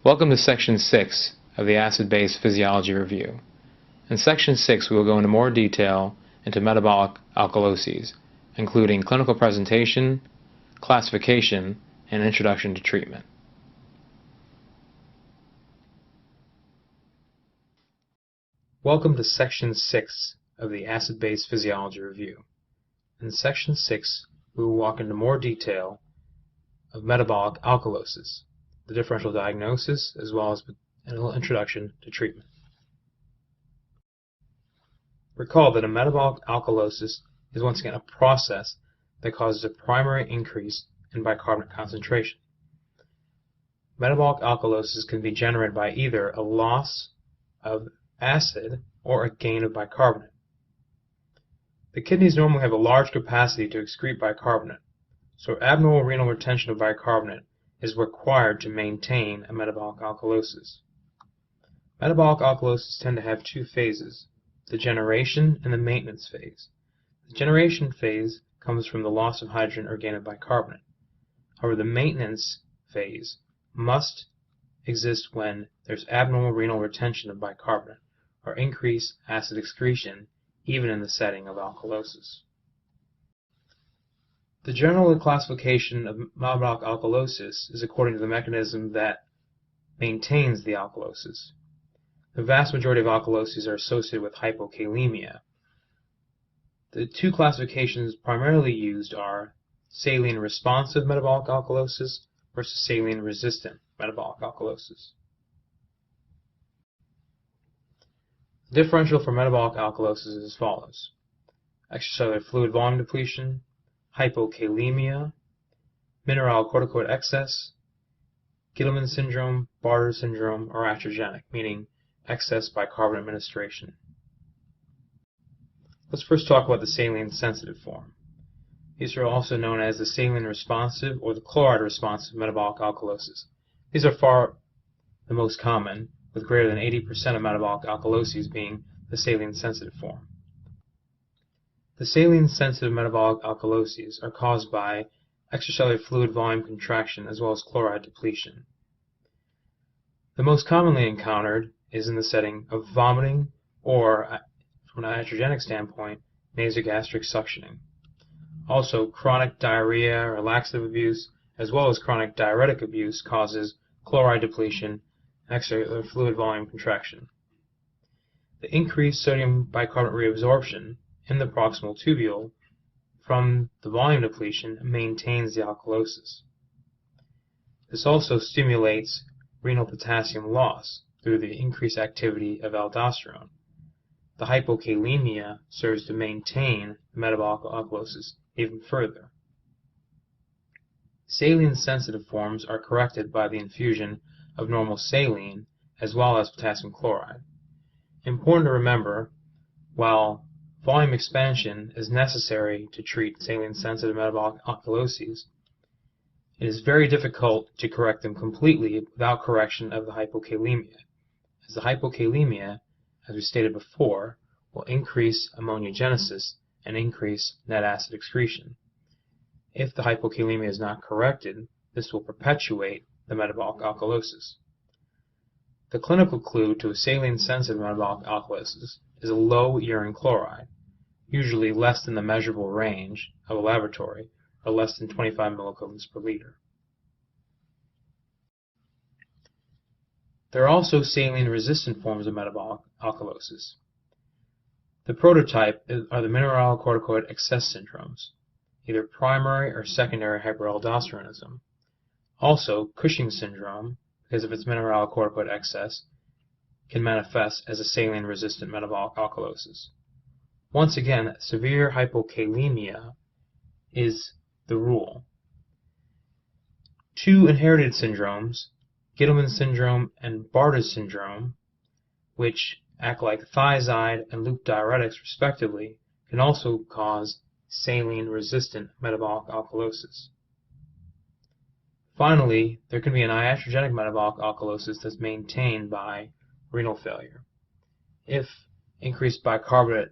Welcome to Section 6 of the Acid-Base Physiology Review. In Section 6 we will go into more detail into metabolic alkaloses, including clinical presentation, classification, and introduction to treatment. Welcome to Section 6 of the Acid-Base Physiology Review. In Section 6 we will walk into more detail of metabolic alkalosis, the differential diagnosis, as well as a little introduction to treatment. Recall that a metabolic alkalosis is once again a process that causes a primary increase in bicarbonate concentration. Metabolic alkalosis can be generated by either a loss of acid or a gain of bicarbonate. The kidneys normally have a large capacity to excrete bicarbonate, so abnormal renal retention of bicarbonate is required to maintain a metabolic alkalosis. Metabolic alkaloses tend to have two phases, the generation and the maintenance phase. The generation phase comes from the loss of hydrogen or gain of bicarbonate. However, the maintenance phase must exist when there's abnormal renal retention of bicarbonate or increased acid excretion, even in the setting of alkalosis. The general classification of metabolic alkalosis is according to the mechanism that maintains the alkalosis. The vast majority of alkaloses are associated with hypokalemia. The two classifications primarily used are saline-responsive metabolic alkalosis versus saline-resistant metabolic alkalosis. The differential for metabolic alkalosis is as follows: extracellular fluid volume depletion, hypokalemia, mineralocorticoid excess, Gilman syndrome, Bartter syndrome, or iatrogenic, meaning excess bicarbonate administration. Let's first talk about the saline-sensitive form. These are also known as the saline-responsive or the chloride-responsive metabolic alkalosis. These are far the most common, with greater than 80% of metabolic alkaloses being the saline-sensitive form. The saline-sensitive metabolic alkaloses are caused by extracellular fluid volume contraction as well as chloride depletion. The most commonly encountered is in the setting of vomiting or, from an iatrogenic standpoint, nasogastric suctioning. Also, chronic diarrhea or laxative abuse as well as chronic diuretic abuse causes chloride depletion and extracellular fluid volume contraction. The increased sodium bicarbonate reabsorption in the proximal tubule from the volume depletion maintains the alkalosis. This also stimulates renal potassium loss through the increased activity of aldosterone. The hypokalemia serves to maintain the metabolic alkalosis even further. Saline-sensitive forms are corrected by the infusion of normal saline as well as potassium chloride. Important to remember, while volume expansion is necessary to treat saline-sensitive metabolic alkaloses, it is very difficult to correct them completely without correction of the hypokalemia, as the hypokalemia, as we stated before, will increase ammoniogenesis and increase net acid excretion. If the hypokalemia is not corrected, this will perpetuate the metabolic alkalosis. The clinical clue to a saline-sensitive metabolic alkalosis is a low urine chloride, usually less than the measurable range of a laboratory, or less than 25 milliequivalents per liter. There are also saline-resistant forms of metabolic alkalosis. The prototype are the mineralocorticoid excess syndromes, either primary or secondary hyperaldosteronism. Also, Cushing's syndrome, because of its mineralocorticoid excess, can manifest as a saline-resistant metabolic alkalosis. Once again, severe hypokalemia is the rule. Two inherited syndromes, Gilman syndrome and Bartter syndrome, which act like thiazide and loop diuretics respectively, can also cause saline-resistant metabolic alkalosis. Finally, there can be an iatrogenic metabolic alkalosis that's maintained by renal failure. If increased bicarbonate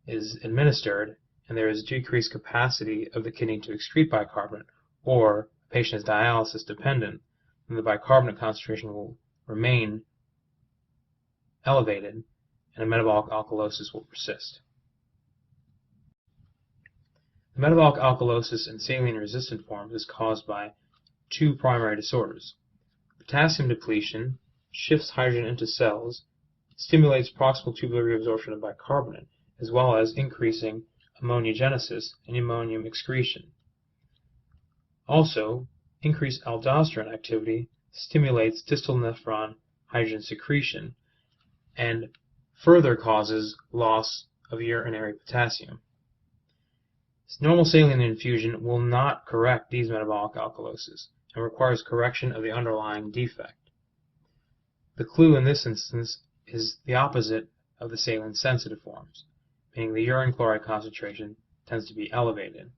is administered and there is decreased capacity of the kidney to excrete bicarbonate, or the patient is dialysis dependent, then the bicarbonate concentration will remain elevated, and a metabolic alkalosis will persist. The metabolic alkalosis in saline-resistant forms is caused by two primary disorders. Potassium depletion shifts hydrogen into cells, stimulates proximal tubular reabsorption of bicarbonate, as well as increasing ammoniogenesis and ammonium excretion. Also, increased aldosterone activity stimulates distal nephron hydrogen secretion and further causes loss of urinary potassium. Normal saline infusion will not correct these metabolic alkaloses and requires correction of the underlying defect. The clue in this instance is the opposite of the saline-sensitive forms, meaning the urine chloride concentration tends to be elevated,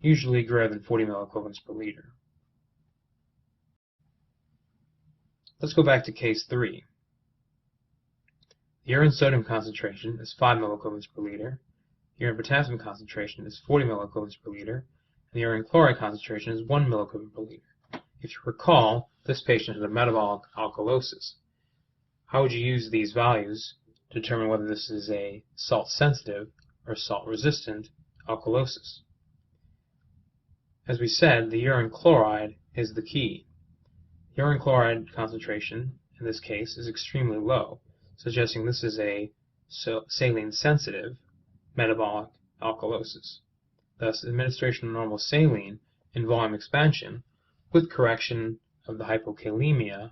usually greater than 40 milliequivalents per liter. Let's go back to case 3. The urine sodium concentration is 5 milliequivalents per liter, the urine potassium concentration is 40 milliequivalents per liter, and the urine chloride concentration is 1 milliequivalent per liter. If you recall, this patient had a metabolic alkalosis. How would you use these values to determine whether this is a salt-sensitive or salt-resistant alkalosis? As we said, the urine chloride is the key. The urine chloride concentration, in this case, is extremely low, suggesting this is a saline-sensitive metabolic alkalosis. Thus, administration of normal saline in volume expansion with correction of the hypokalemia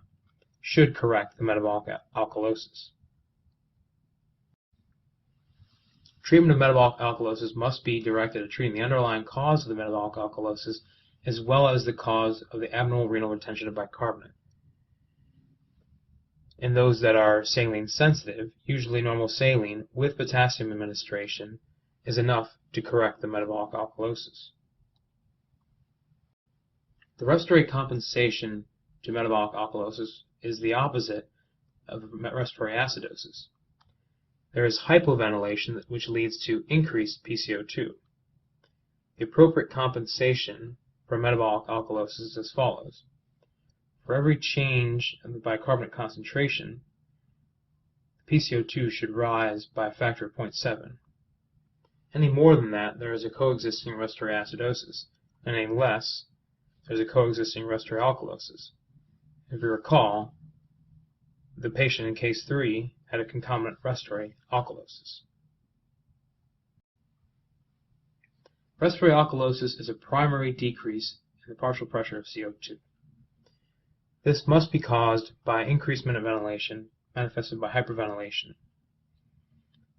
should correct the metabolic alkalosis. Treatment of metabolic alkalosis must be directed at treating the underlying cause of the metabolic alkalosis as well as the cause of the abnormal renal retention of bicarbonate. In those that are saline sensitive, usually normal saline with potassium administration is enough to correct the metabolic alkalosis. The respiratory compensation to metabolic alkalosis is the opposite of respiratory acidosis. There is hypoventilation, which leads to increased PCO2. The appropriate compensation for metabolic alkalosis is as follows. For every change in the bicarbonate concentration, the PCO2 should rise by a factor of 0.7. Any more than that, there is a coexisting respiratory acidosis, and any less, there is a coexisting respiratory alkalosis. If you recall, the patient in case 3 had a concomitant respiratory alkalosis. Respiratory alkalosis is a primary decrease in the partial pressure of CO2. This must be caused by increased minute ventilation, manifested by hyperventilation.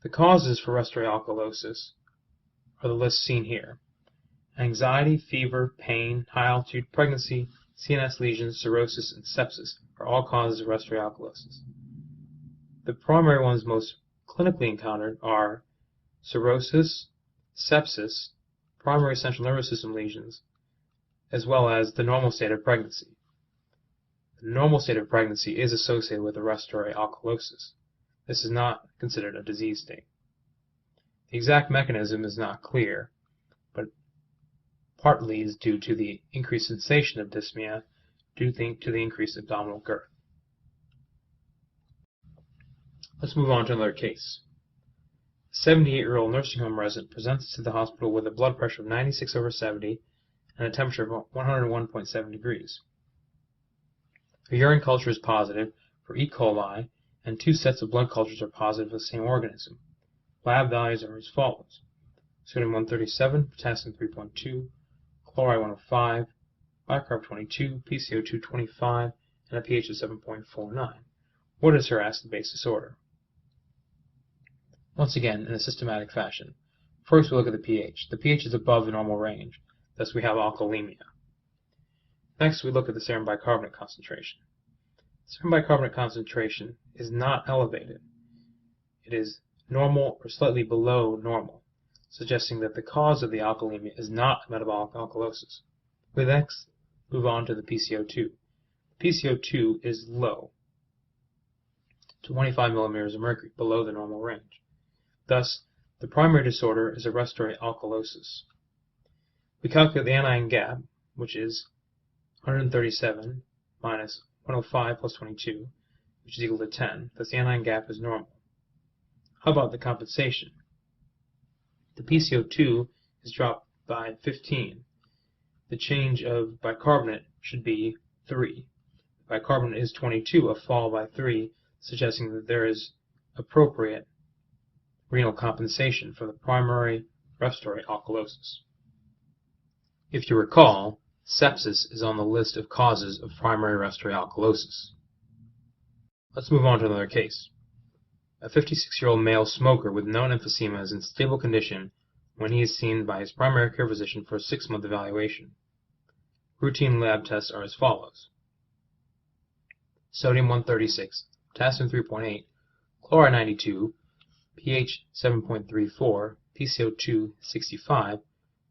The causes for respiratory alkalosis are the list seen here. Anxiety, fever, pain, high altitude, pregnancy, CNS lesions, cirrhosis, and sepsis are all causes of respiratory alkalosis. The primary ones most clinically encountered are cirrhosis, sepsis, primary central nervous system lesions, as well as the normal state of pregnancy. The normal state of pregnancy is associated with a respiratory alkalosis. This is not considered a disease state. The exact mechanism is not clear, but partly is due to the increased sensation of dyspnea due to the increased abdominal girth. Let's move on to another case. A 78-year-old nursing home resident presents to the hospital with a blood pressure of 96/70 and a temperature of 101.7 degrees. Her urine culture is positive for E. coli, and 2 sets of blood cultures are positive for the same organism. Lab values are as follows. Sodium 137, potassium 3.2, chloride 105, bicarb 22, PCO2 25, and a pH of 7.49. What is her acid-base disorder? Once again, in a systematic fashion. First, we look at the pH. The pH is above the normal range, thus we have alkalemia. Next, we look at the serum bicarbonate concentration. Serum bicarbonate concentration is not elevated. It is normal or slightly below normal, suggesting that the cause of the alkalemia is not metabolic alkalosis. We next move on to the PCO2. The PCO2 is low, 25 millimeters of mercury, below the normal range. Thus, the primary disorder is a respiratory alkalosis. We calculate the anion gap, which is 137 minus 105 plus 22, which is equal to 10, thus the anion gap is normal. How about the compensation? The PCO2 is dropped by 15. The change of bicarbonate should be 3. Bicarbonate is 22, a fall by 3, suggesting that there is appropriate renal compensation for the primary respiratory alkalosis. If you recall, sepsis is on the list of causes of primary respiratory alkalosis. Let's move on to another case. A 56-year-old male smoker with known emphysema is in stable condition when he is seen by his primary care physician for a 6-month evaluation. Routine lab tests are as follows: sodium 136, potassium 3.8, chloride 92, pH 7.34, PCO2 65,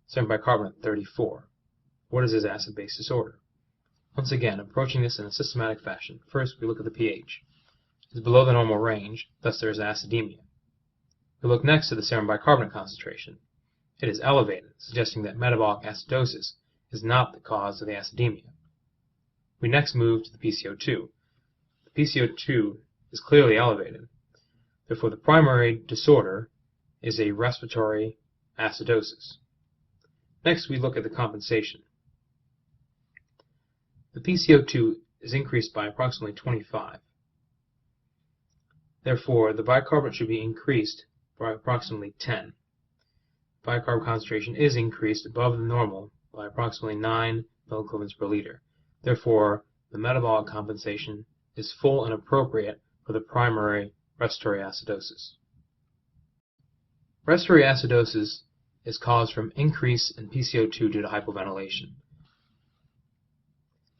serum bicarbonate 34. What is his acid-base disorder? Once again, approaching this in a systematic fashion. First, we look at the pH. It is below the normal range, thus there is acidemia. We look next to the serum bicarbonate concentration. It is elevated, suggesting that metabolic acidosis is not the cause of the acidemia. We next move to the PCO2. The PCO2 is clearly elevated. Therefore, the primary disorder is a respiratory acidosis. Next, we look at the compensation. The PCO2 is increased by approximately 25. Therefore, the bicarbonate should be increased by approximately 10. Bicarb concentration is increased above the normal by approximately 9 milliequivalents per liter. Therefore, the metabolic compensation is full and appropriate for the primary respiratory acidosis. Respiratory acidosis is caused from increase in PCO2 due to hypoventilation.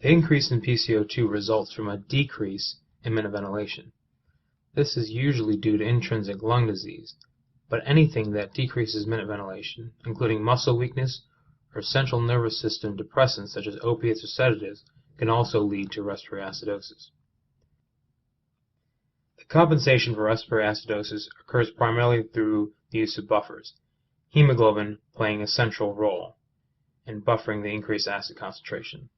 The increase in PCO2 results from a decrease in minute ventilation. This is usually due to intrinsic lung disease, but anything that decreases minute ventilation, including muscle weakness or central nervous system depressants such as opiates or sedatives, can also lead to respiratory acidosis. The compensation for respiratory acidosis occurs primarily through the use of buffers, hemoglobin playing a central role in buffering the increased acid concentration.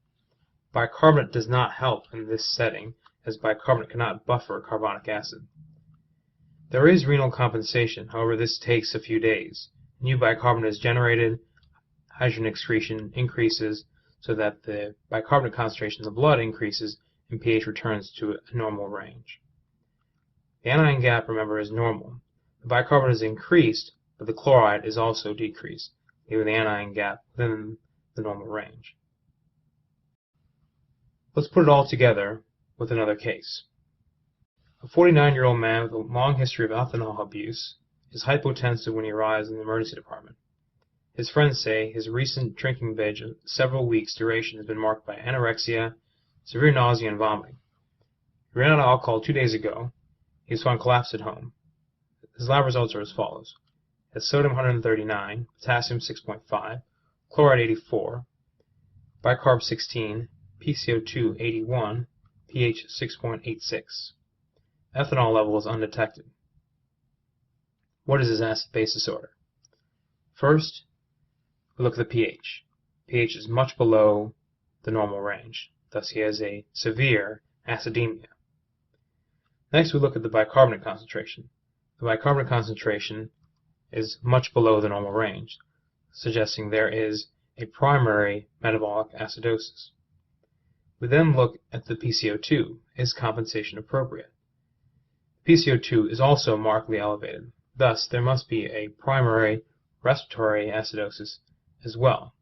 Bicarbonate does not help in this setting, as bicarbonate cannot buffer carbonic acid. There is renal compensation, however this takes a few days. New bicarbonate is generated, hydrogen excretion increases so that the bicarbonate concentration in the blood increases and pH returns to a normal range. The anion gap, remember, is normal. The bicarbonate is increased, but the chloride is also decreased, leaving the anion gap within the normal range. Let's put it all together with another case. A 49-year-old man with a long history of ethanol abuse is hypotensive when he arrives in the emergency department. His friends say his recent drinking binge of several weeks' duration has been marked by anorexia, severe nausea, and vomiting. He ran out of alcohol 2 days ago. He was found collapsed at home. His lab results are as follows: he has sodium 139, potassium 6.5, chloride 84, bicarb 16, PCO2 81, pH 6.86. Ethanol level is undetected. What is his acid-base disorder? First, we look at the pH. pH is much below the normal range. Thus, he has a severe acidemia. Next, we look at the bicarbonate concentration. The bicarbonate concentration is much below the normal range, suggesting there is a primary metabolic acidosis. We then look at the PCO2. Is compensation appropriate? PCO2 is also markedly elevated. Thus, there must be a primary respiratory acidosis as well.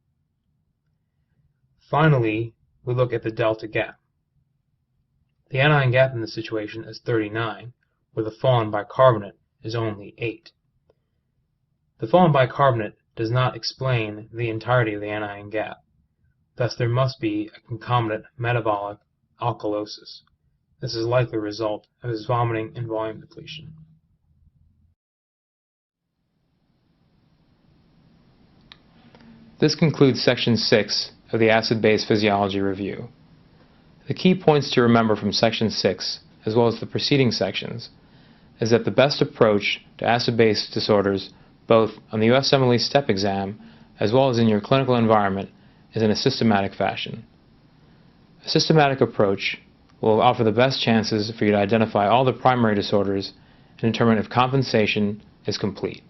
Finally, we look at the delta gap. The anion gap in this situation is 39, where the fall in bicarbonate is only 8. The fall in bicarbonate does not explain the entirety of the anion gap. Thus, there must be a concomitant metabolic alkalosis. This is likely a result of his vomiting and volume depletion. This concludes Section 6 of the Acid-Base Physiology Review. The key points to remember from Section 6, as well as the preceding sections, is that the best approach to acid-base disorders, both on the USMLE STEP exam as well as in your clinical environment, is in a systematic fashion. A systematic approach will offer the best chances for you to identify all the primary disorders and determine if compensation is complete.